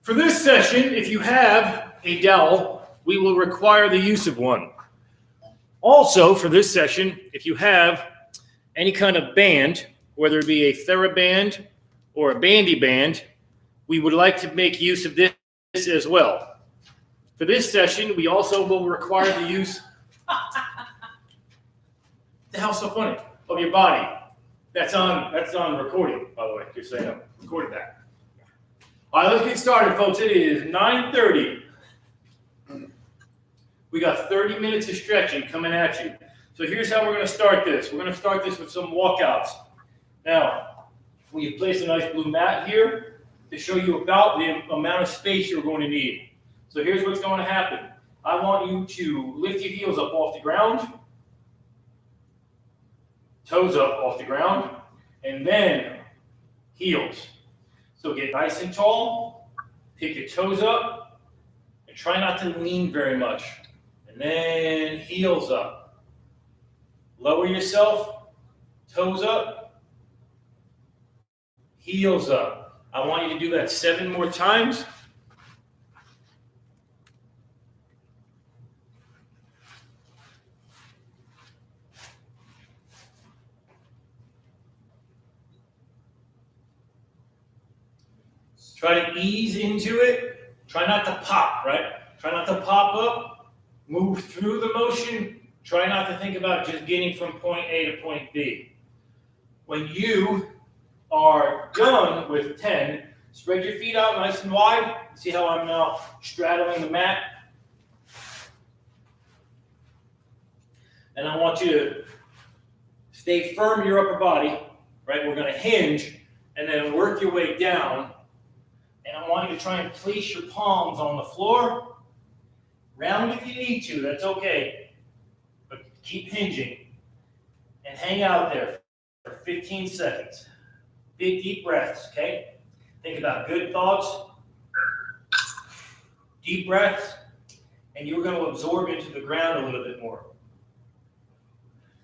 For this session, if you have a dowel, we will require the use of one. Also, for this session, if you have any kind of band, whether it be a TheraBand or a Bandy band, we would like to make use of this as well. For this session, we also will require the use the hell's so funny? Of your body. That's on recording, by the way, just so you know. Recorded that. All right, let's get started, folks. It is 9:30. We got 30 minutes of stretching coming at you. So here's how we're going to start this. We're going to start this with some walkouts. Now, we've placed a nice blue mat here to show you about the amount of space you're going to need. So here's what's going to happen. I want you to lift your heels up off the ground, toes up off the ground, and then heels. So get nice and tall, pick your toes up, and try not to lean very much. And then heels up. Lower yourself, toes up, heels up. I want you to do that 7 more times. Try to ease into it. Try not to pop, right? Try not to pop up. Move through the motion. Try not to think about just getting from point A to point B. When you are done with 10, spread your feet out nice and wide. See how I'm now straddling the mat? And I want you to stay firm in your upper body, right? We're going to hinge and then work your way down. And I want you to try and place your palms on the floor. Round if you need to, that's okay. But keep hinging. And hang out there for 15 seconds. Big, deep breaths, okay? Think about good thoughts. Deep breaths. And you're going to absorb into the ground a little bit more.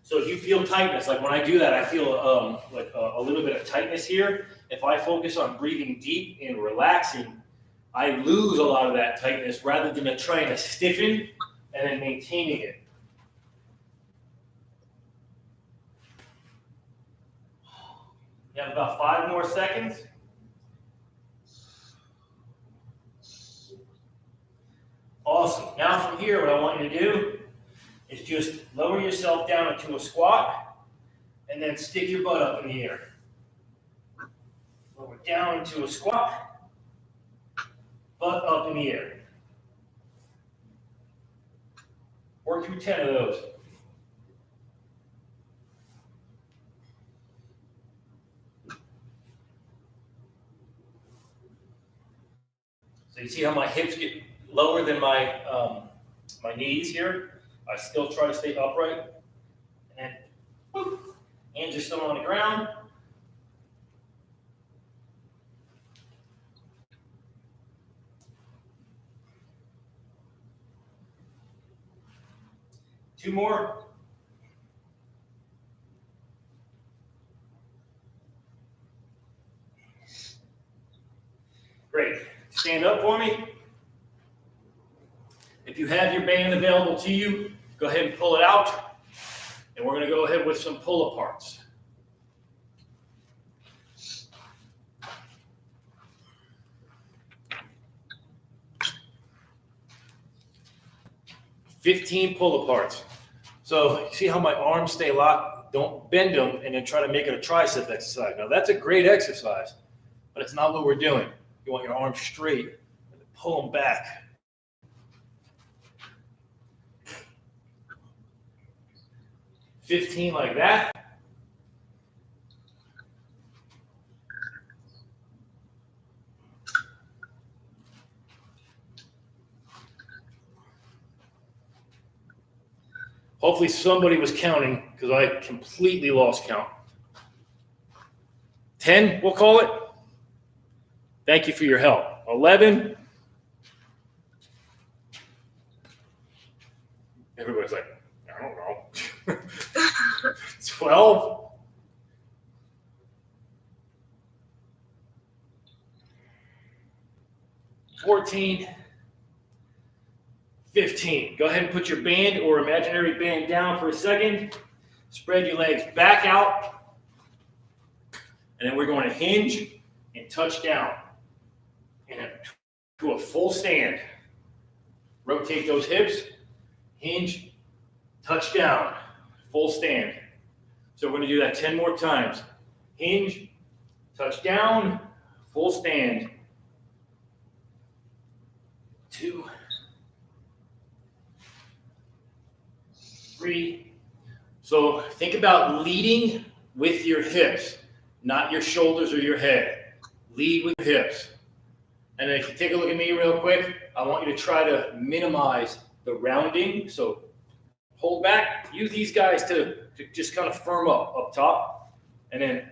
So if you feel tightness, like when I do that, I feel a little bit of tightness here. If I focus on breathing deep and relaxing, I lose a lot of that tightness rather than trying to stiffen and then maintaining it. You have about 5 more seconds. Awesome. Now from here, what I want you to do is just lower yourself down into a squat and then stick your butt up in the air. Lower down into a squat, butt up in the air. Work through 10 of those. So you see how my hips get lower than my knees here? I still try to stay upright. And then, hands are still on the ground. Two more. Great. Stand up for me. If you have your band available to you, go ahead and pull it out. And we're going to go ahead with some pull-aparts. $15 pull-aparts. So see how my arms stay locked? Don't bend them and then try to make it a tricep exercise. Now that's a great exercise, but it's not what we're doing. You want your arms straight and pull them back. $15 like that. Hopefully somebody was counting because I completely lost count. 10, we'll call it. Thank you for your help. 11. Everybody's like, I don't know. 12. 14, 15. Go ahead and put your band or imaginary band down for a second. Spread your legs back out. And then we're going to hinge and touch down to a full stand. Rotate those hips, hinge, touch down, full stand. So we're going to do that 10 more times. Hinge, touch down, full stand. 2, 3. So think about leading with your hips, not your shoulders or your head. Lead with your hips. And then if you take a look at me real quick, I want you to try to minimize the rounding. So hold back, use these guys to just kind of firm up top. And then,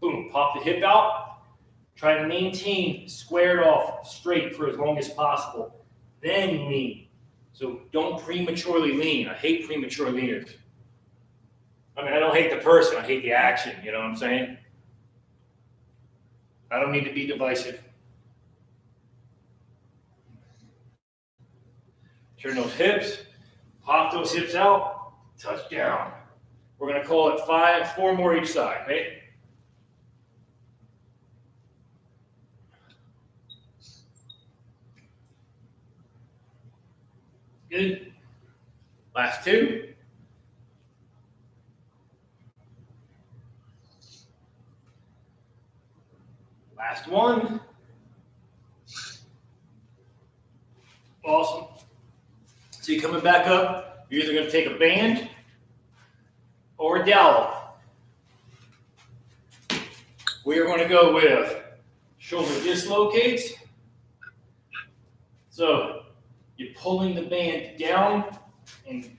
boom, pop the hip out. Try to maintain squared off straight for as long as possible. Then lean. So don't prematurely lean. I hate premature leaners. I mean, I don't hate the person, I hate the action, you know what I'm saying? I don't need to be divisive. Turn those hips, pop those hips out, touch down. We're going to call it 4 more each side, right? Good. Last 2. Last 1. Awesome. So you're coming back up. You're either going to take a band or a dowel. We are going to go with shoulder dislocates. So you're pulling the band down and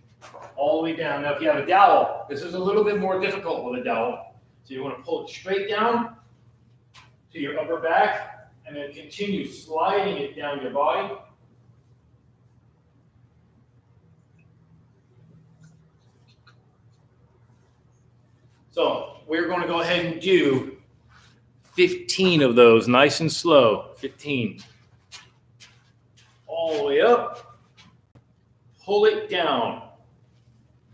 all the way down. Now if you have a dowel, this is a little bit more difficult with a dowel. So you want to pull it straight down to your upper back and then continue sliding it down your body. So we're going to go ahead and do 15 of those, nice and slow. 15. All the way up. Pull it down.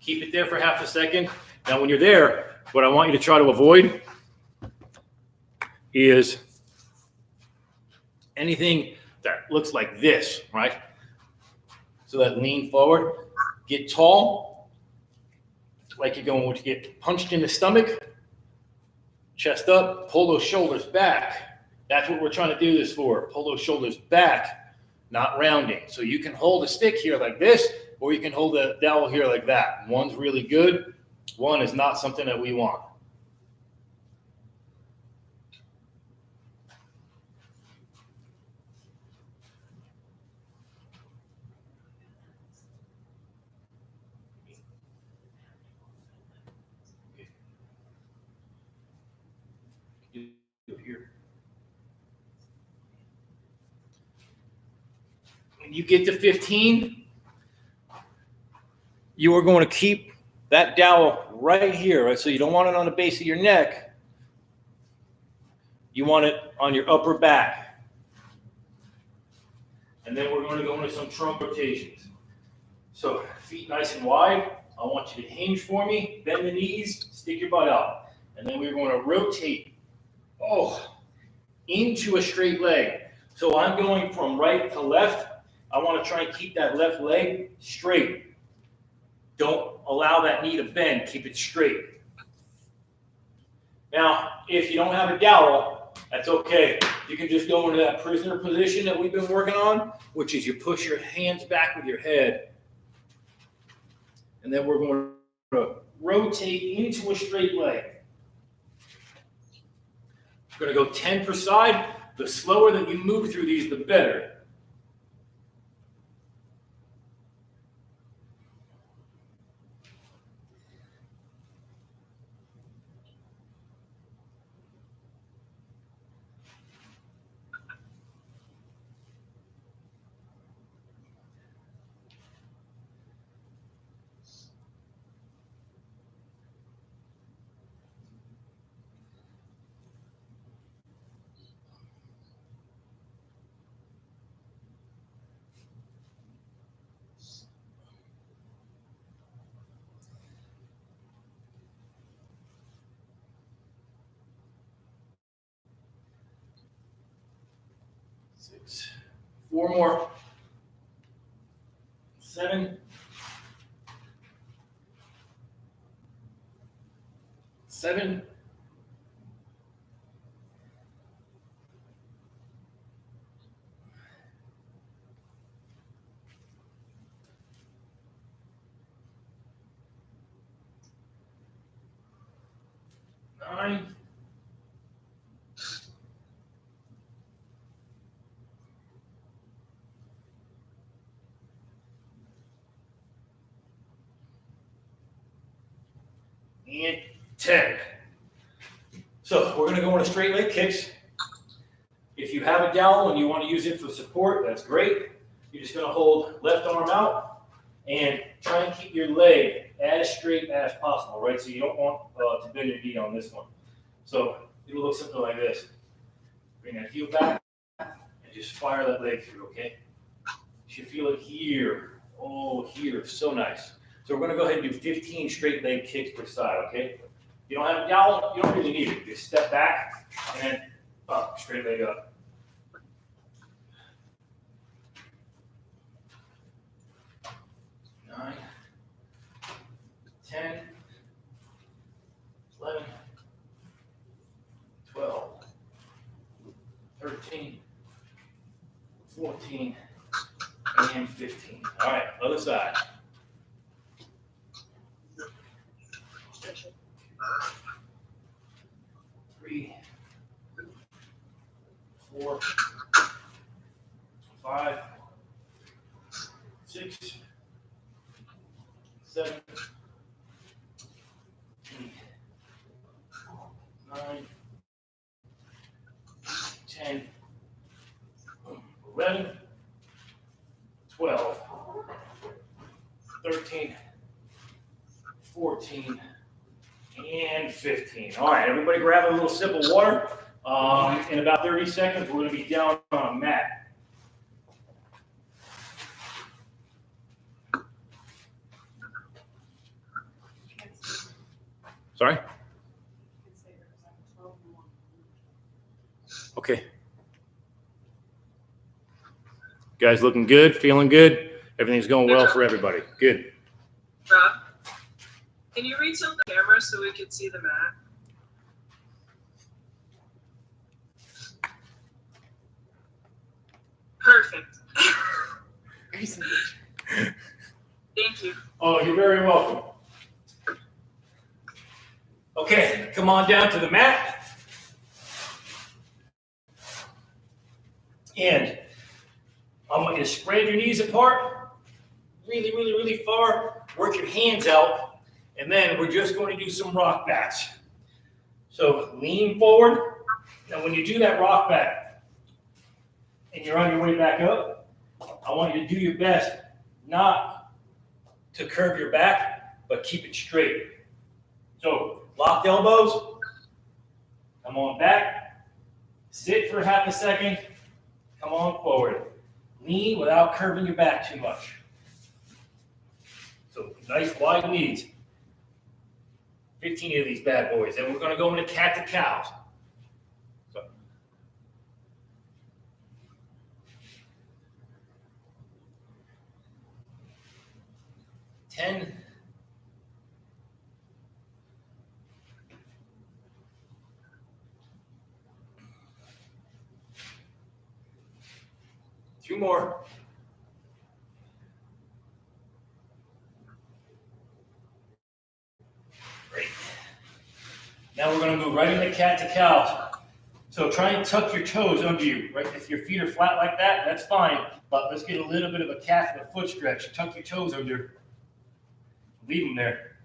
Keep it there for half a second. Now when you're there, what I want you to try to avoid is anything that looks like this, right? So that lean forward. Get tall, like you're going to get punched in the stomach. Chest up, pull those shoulders back. That's what we're trying to do this for. Pull those shoulders back, not rounding. So you can hold a stick here like this, or you can hold a dowel here like that. One's really good. One is not something that we want. Here. When you get to 15, you are going to keep that dowel right here, right? So you don't want it on the base of your neck. You want it on your upper back. And then we're going to go into some trunk rotations. So feet nice and wide. I want you to hinge for me, bend the knees, stick your butt out. And then we're going to rotate into a straight leg. So I'm going from right to left. I want to try and keep that left leg straight. Don't allow that knee to bend. Keep it straight. Now, if you don't have a dowel, that's okay. You can just go into that prisoner position that we've been working on, which is you push your hands back with your head. And then we're going to rotate into a straight leg. We're going to go 10 per side. The slower that you move through these, the better. 6. 4 more. 7. 7. 9. 10. So we're going to go into straight leg kicks. If you have a dowel and you want to use it for support, that's great. You're just going to hold left arm out and try and keep your leg as straight as possible, right? So you don't want to bend your knee on this one. So it'll look something like this. Bring that heel back and just fire that leg through, okay? You should feel it here. Oh, here. So nice. So we're going to go ahead and do 15 straight leg kicks per side, okay? You don't have a dowel, you don't really need it. Just step back and then up, straight leg up. Nine, 10, 11, 12, 13, 14, and 15. All right, other side. 3, 4, 5, 6, 7, 8, 9, 10, 11, 12, 13, 14, and 15. All right, everybody grab a little sip of water. In about 30 seconds, we're going to be down on a mat. Sorry? Okay. Guys looking good, feeling good. Everything's going well for everybody. Good. Rob, can you retilt the camera so we can see the mat? Perfect. Thank you. Oh, you're very welcome. Okay, come on down to the mat. And I want you to spread your knees apart, really, really, really far. Work your hands out. And then we're just going to do some rock backs. So lean forward. Now when you do that rock back and you're on your way back up, I want you to do your best not to curve your back, but keep it straight. So locked elbows, come on back, sit for half a second, come on forward. Lean without curving your back too much. So nice wide knees. 15 of these bad boys. Then we're going to go into cat to cows. So. Ten. 2 more. Great. Now we're going to move right into cat to cow. So try and tuck your toes under you, right? If your feet are flat like that, that's fine. But let's get a little bit of a calf and a foot stretch. Tuck your toes under. Leave them there.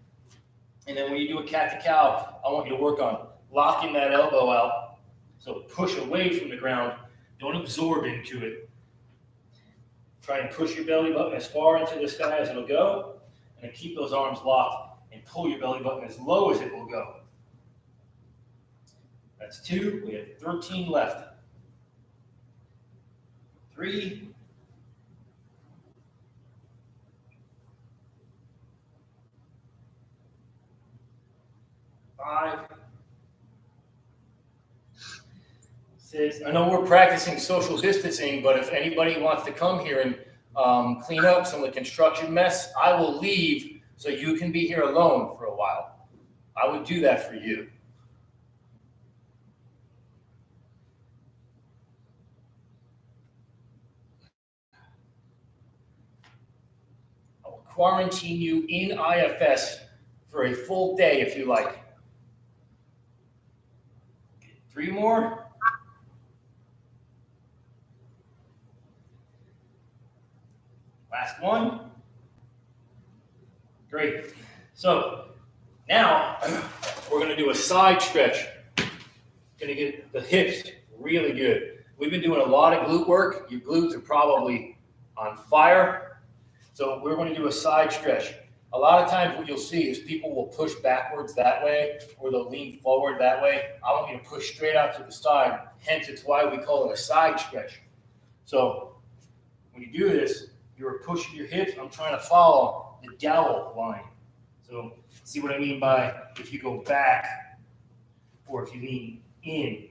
And then when you do a cat to cow, I want you to work on locking that elbow out. So push away from the ground. Don't absorb into it. Try and push your belly button as far into the sky as it'll go. And then keep those arms locked and pull your belly button as low as it will go. That's 2. We have 13 left. 3. 5. I know we're practicing social distancing, but if anybody wants to come here and clean up some of the construction mess, I will leave so you can be here alone for a while. I would do that for you. I will quarantine you in IFS for a full day if you like. 3 more. Last one. Great. So now we're going to do a side stretch. Going to get the hips really good. We've been doing a lot of glute work. Your glutes are probably on fire. So we're going to do a side stretch. A lot of times what you'll see is people will push backwards that way, or they'll lean forward that way. I want you to push straight out to the side. Hence, it's why we call it a side stretch. So when you do this, you're pushing your hips. I'm trying to follow the dowel line. So see what I mean by if you go back or if you lean in,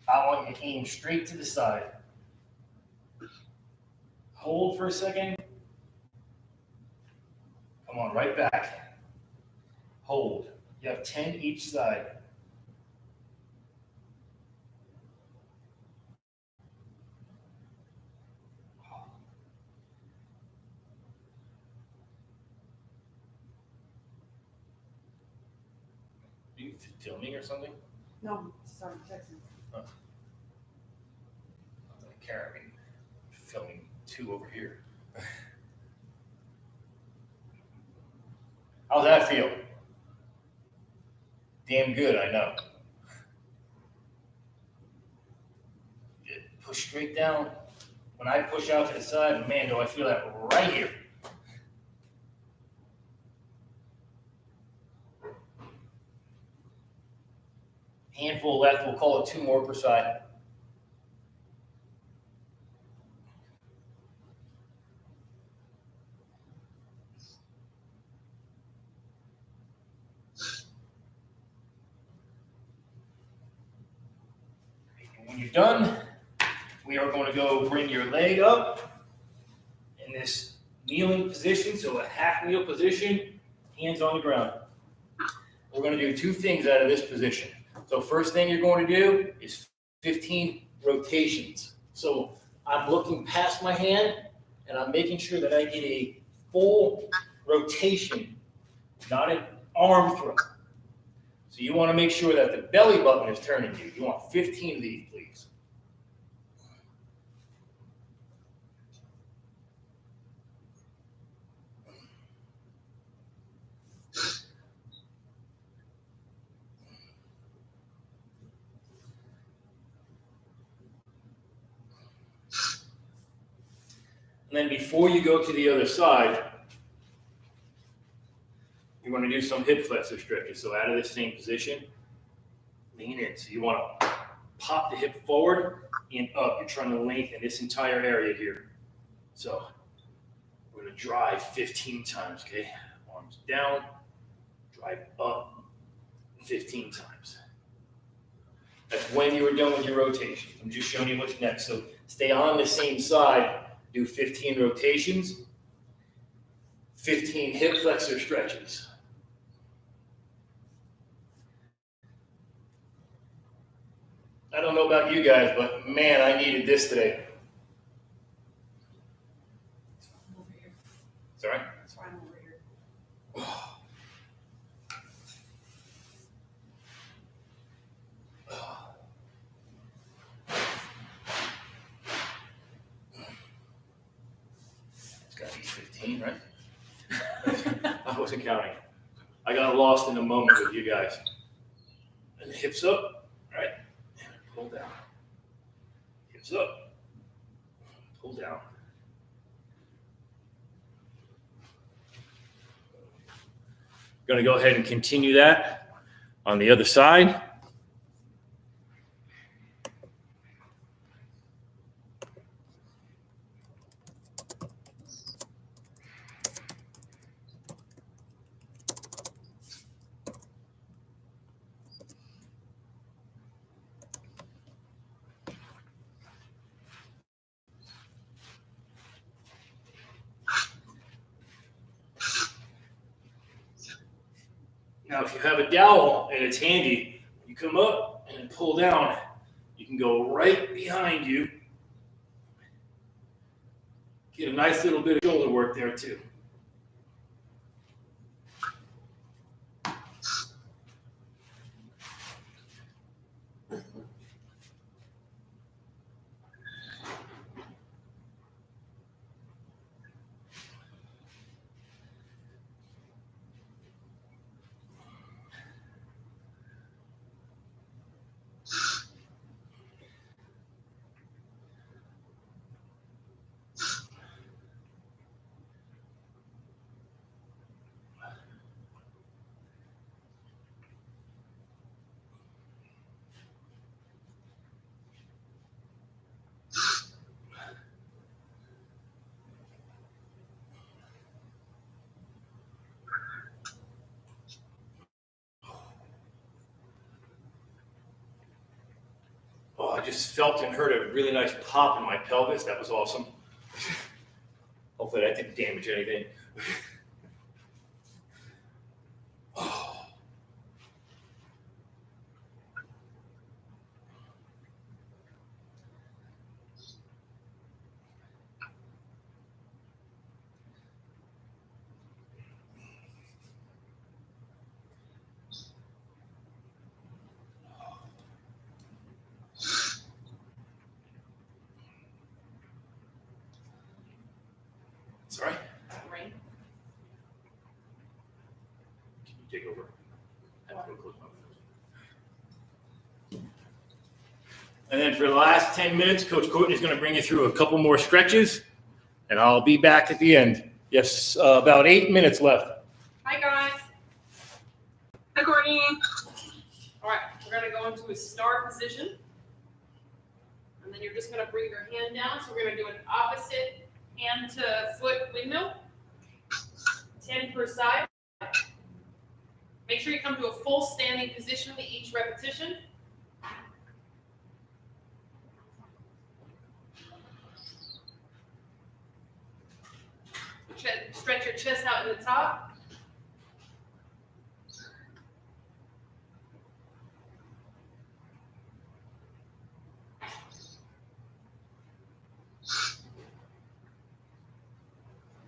I want you to aim straight to the side. Hold for a second. Come on, right back. Hold. You have 10 each side. Are you filming or something? No, sorry, texting. Oh. I don't care. I mean, filming 2 over here. How's that feel? Damn good, I know. Push straight down. When I push out to the side, man, do I feel that right here. Handful left, we'll call it 2 more per side. When you're done, we are going to go bring your leg up in this kneeling position, so a half kneel position, hands on the ground. We're going to do 2 things out of this position. So first thing you're going to do is 15 rotations. So I'm looking past my hand and I'm making sure that I get a full rotation, not an arm throw. So you want to make sure that the belly button is turning you. You want 15 of these, please. And then before you go to the other side, you want to do some hip flexor stretches. So out of this same position, lean in. So you want to pop the hip forward and up. You're trying to lengthen this entire area here. So we're going to drive 15 times, okay? Arms down, drive up 15 times. That's when you are done with your rotation. I'm just showing you what's next. So stay on the same side. Do 15 rotations, 15 hip flexor stretches. I don't know about you guys, but man, I needed this today. I'm over here. Sorry? That's why I'm over here. It's got to be 15, right? I wasn't counting. I got lost in the moment with you guys. And the hips up, right? And pull down. Hips up. Pull down. Going to go ahead and continue that on the other side. Now, if you have a dowel and it's handy, you come up and pull down. You can go right behind you. Get a nice little bit of shoulder work there too. Oh, I just felt and heard a really nice pop in my pelvis. That was awesome. Hopefully that didn't damage anything. Oh. Sorry? Right? Can you take over? I have to go close my windows. And then for the last 10 minutes, Coach Courtney's going to bring you through a couple more stretches, and I'll be back at the end. Yes, about 8 minutes left. Hi, guys. Hi, Courtney. All right, we're gonna go into a star position. And then you're just gonna bring your hand down. So we're gonna do an opposite hand to foot windmill. 10 per side. Make sure you come to a full standing position with each repetition. Stretch your chest out in the top.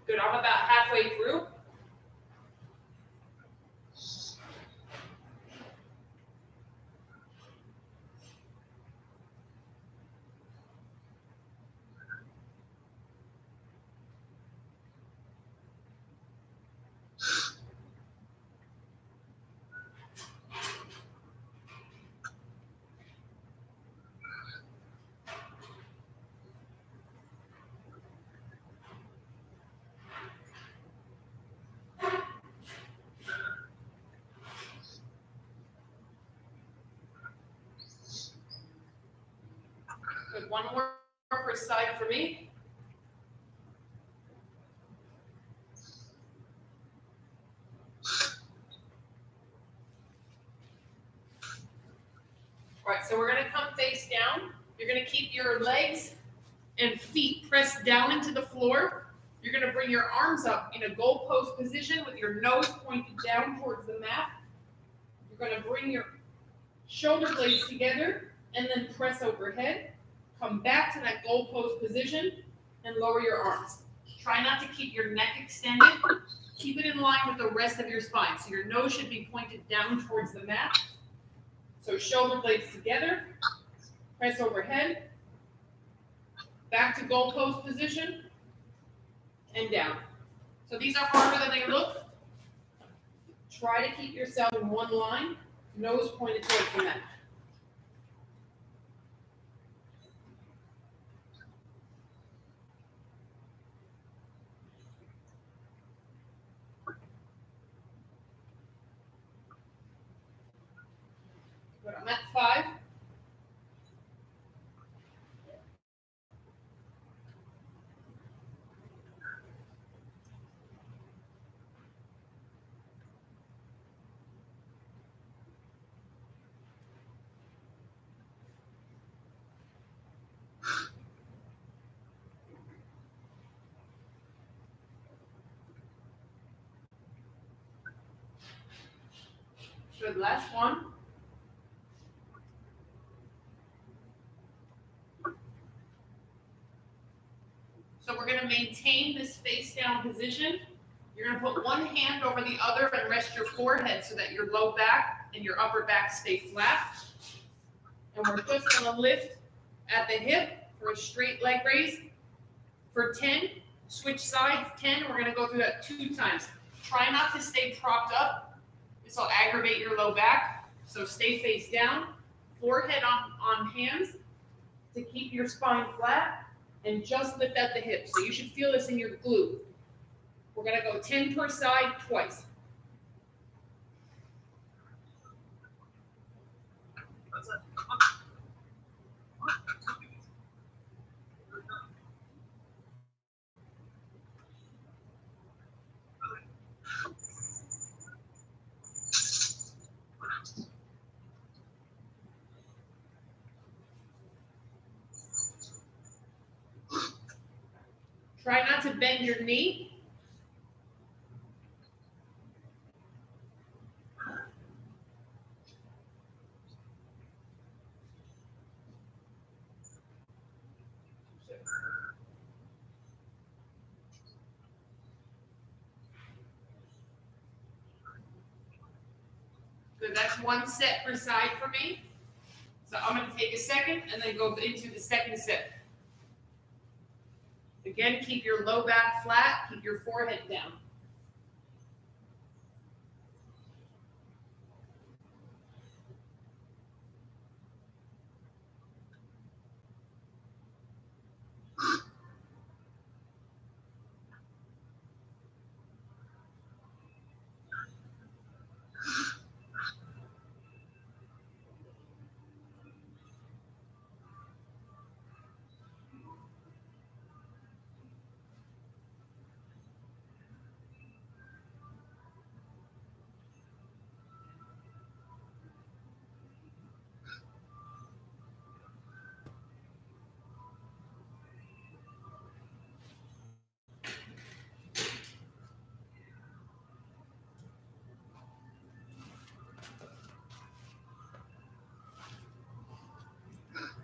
Good, I'm about halfway through. Good, one more per side for me. All right, so we're gonna come face down. You're gonna keep your legs and feet pressed down into the floor. You're gonna bring your arms up in a goalpost position with your nose pointed down towards the mat. You're gonna bring your shoulder blades together and then press overhead. Come back to that goalpost position and lower your arms. Try not to keep your neck extended. Keep it in line with the rest of your spine. So your nose should be pointed down towards the mat. So shoulder blades together, press overhead, back to goalpost position, and down. So these are harder than they look. Try to keep yourself in one line, nose pointed towards the mat. Good, I'm at 5. Good, last one. So we're gonna maintain this face down position. You're gonna put one hand over the other and rest your forehead so that your low back and your upper back stay flat. And we're just gonna lift at the hip for a straight leg raise. For 10, switch sides, 10, we're gonna go through that 2 times. Try not to stay propped up. This will aggravate your low back. So stay face down, forehead on hands to keep your spine flat, and just lift at the hip. So you should feel this in your glute. We're gonna go 10 per side twice. Try not to bend your knee. Good, that's 1 set per side for me. So I'm gonna take a second and then go into the second set. Again, keep your low back flat, keep your forehead down.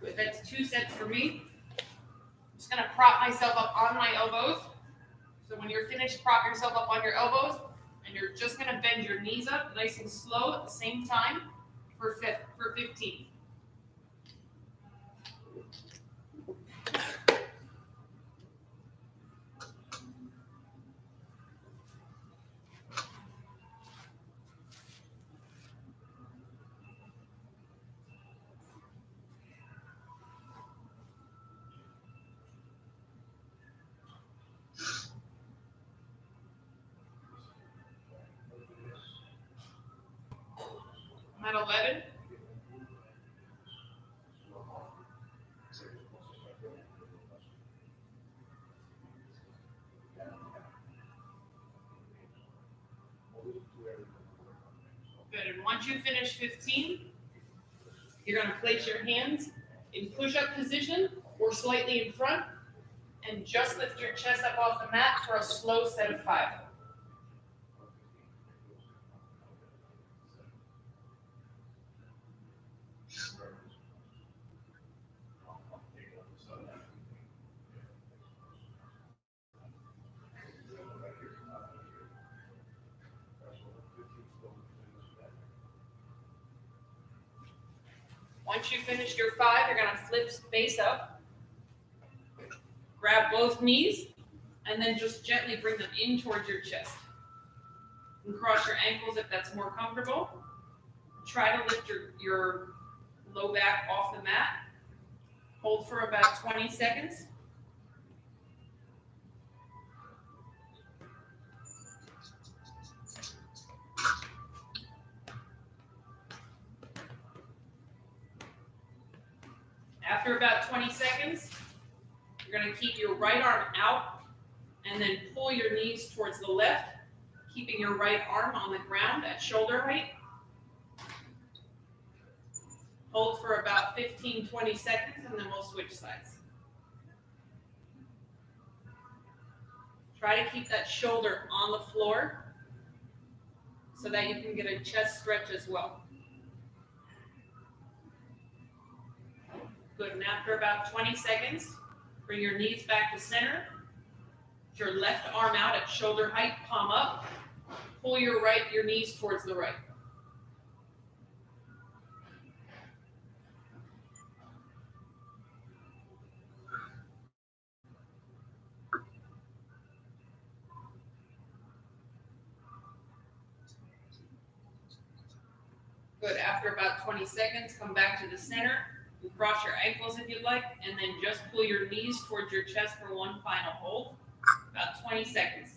Good, that's 2 sets for me. I'm just gonna prop myself up on my elbows. So when you're finished, prop yourself up on your elbows, and you're just gonna bend your knees up nice and slow at the same time for 15. I'm at 11. Good, and once you finish 15, you're gonna place your hands in push-up position or slightly in front, and just lift your chest up off the mat for a slow set of 5. Once you finish your 5, you're gonna flip face up, grab both knees, and then just gently bring them in towards your chest. You can cross your ankles if that's more comfortable. Try to lift your low back off the mat. Hold for about 20 seconds. After about 20 seconds, you're going to keep your right arm out and then pull your knees towards the left, keeping your right arm on the ground at shoulder height. Hold for about 15-20 seconds, and then we'll switch sides. Try to keep that shoulder on the floor so that you can get a chest stretch as well. Good, and after about 20 seconds, bring your knees back to center. Put your left arm out at shoulder height, palm up. Pull your knees towards the right. Good, after about 20 seconds, come back to the center. And cross your ankles if you'd like, and then just pull your knees towards your chest for one final hold. About 20 seconds.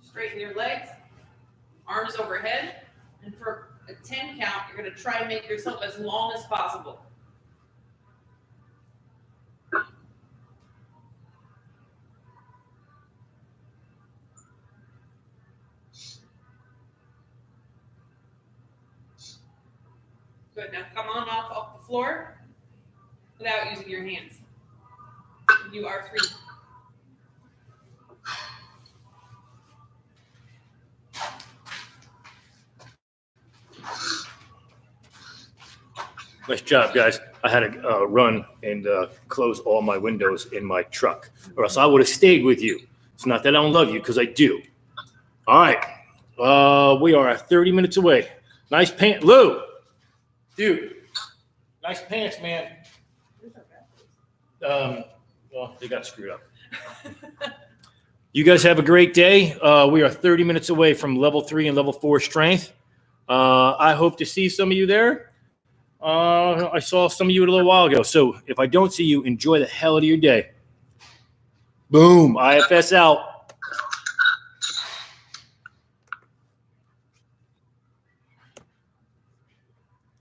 Straighten your legs, arms overhead, and for a 10 count, you're going to try and make yourself as long as possible. Good, now come on off the floor without using your hands. You are free. Nice job, guys. I had to run and close all my windows in my truck, or else I would have stayed with you. It's not that I don't love you, because I do. All right. We are 30 minutes away. Nice pants. Lou, dude, nice pants, man. Well, they got screwed up. You guys have a great day. We are 30 minutes away from level 3 and level 4 strength. I hope to see some of you there. I saw some of you a little while ago. So if I don't see you, enjoy the hell out of your day. Boom. IFS out.